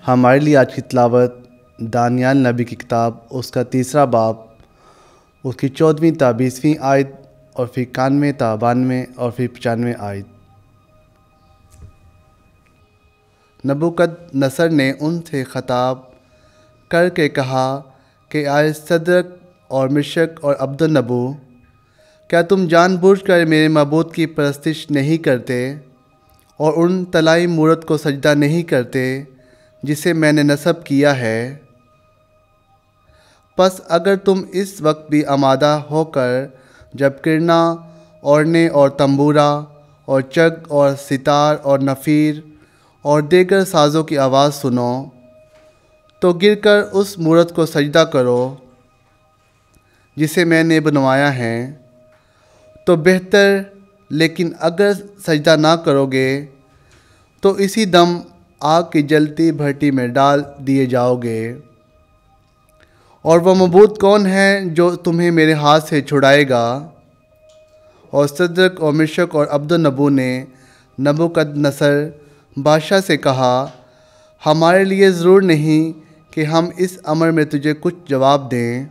हमारे लिए आज की तिलावत दानियाल नबी की किताब उसका 3रा बाब, उसकी 14वीं ता 20वीं आयत और फिर 91 ता 92 और फिर 95 आयत। नबूकदनस्सर ने उनसे खिताब करके कहा कि आए सदरक और मिशक और अब्दुन्नगो, क्या तुम जानबूझकर मेरे मबूद की परस्तिश नहीं करते और उन तलाई मूरत को सजदा नहीं करते जिसे मैंने नस्ब किया है? बस अगर तुम इस वक्त भी आमादा होकर जब किरना, ओरने और तंबूरा और चग और सितार और नफ़ीर और दीगर साज़ों की आवाज़ सुनो तो गिरकर उस मूरत को सजदा करो जिसे मैंने बनवाया है तो बेहतर, लेकिन अगर सजदा ना करोगे तो इसी दम आग की जलती भट्टी में डाल दिए जाओगे। और वह मबूद कौन है जो तुम्हें मेरे हाथ से छुड़ाएगा? और सदरक और मिशक और अब्दुन्नगो ने नबूकदनस्सर बादशाह से कहा, हमारे लिए ज़रूर नहीं कि हम इस अमर में तुझे कुछ जवाब दें।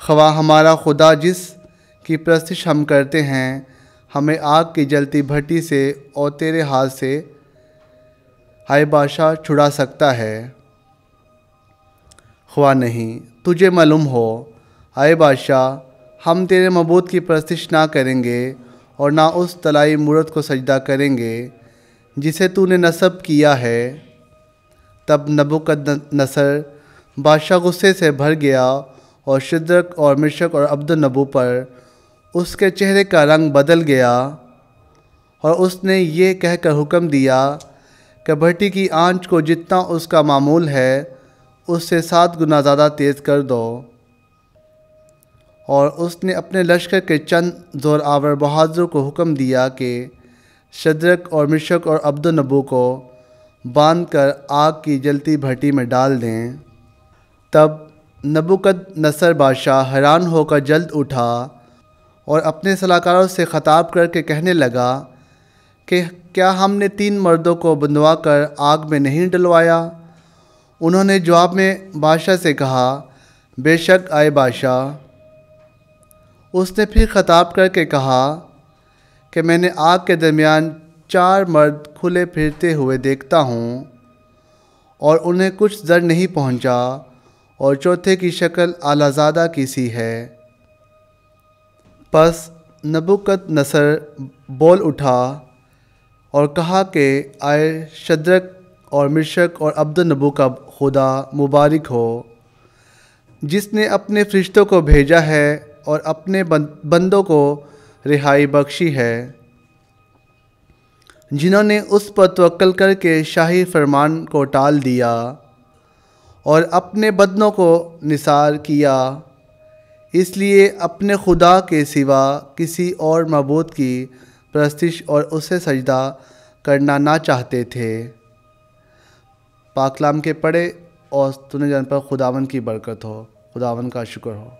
ख्वा हमारा खुदा जिस की परस्तिश हम करते हैं हमें आग की जलती भट्टी से और तेरे हाथ से हाय बादशाह छुड़ा सकता है। ख्वा नहीं, तुझे मालूम हो आए बादशाह, हम तेरे मबूद की परस्तिश ना करेंगे और ना उस तलाई मूरत को सजदा करेंगे जिसे तूने नस्ब किया है। तब नबूकदनस्सर बादशाह गुस्से से भर गया और सदरक और मिशक और अब्दुन्नगो पर उसके चेहरे का रंग बदल गया और उसने ये कहकर हुक्म दिया कि भट्टी की आंच को जितना उसका मामूल है उससे 7 गुना ज़्यादा तेज़ कर दो। और उसने अपने लश्कर के चंद ज़ोर आवर बहादुरों को हुक्म दिया कि सदरक और मिशक और अब्दुन्नगो को बांध कर आग की जलती भट्टी में डाल दें। तब नबूकदनस्सर बादशाह हैरान होकर जल्द उठा और अपने सलाहकारों से खिताब करके कहने लगा कि क्या हमने 3 मर्दों को बंधवा कर आग में नहीं डलवाया? उन्होंने जवाब में बादशाह से कहा, बेशक आए बादशाह। उसने फिर खिताब करके कहा कि मैंने आग के दरमियान 4 मर्द खुले फिरते हुए देखता हूँ और उन्हें कुछ ज़र नहीं पहुँचा और चौथे की शक्ल आलाज़ादा की सी है। बस नबूकदनस्सर बोल उठा और कहा कि आए सदरक और मिशक और अब्दुन्नगो का खुदा मुबारक हो जिसने अपने फरिश्तों को भेजा है और अपने बंदों को रिहाई बख्शी है, जिन्होंने उस पर तवक्ल करके शाही फरमान को टाल दिया और अपने बदनों को निसार किया, इसलिए अपने खुदा के सिवा किसी और मबूद की परस्तिश और उसे सजदा करना ना चाहते थे। पाकलाम के पढ़े और सुने जाने पर खुदावन की बरकत हो। खुदावन का शुक्र हो।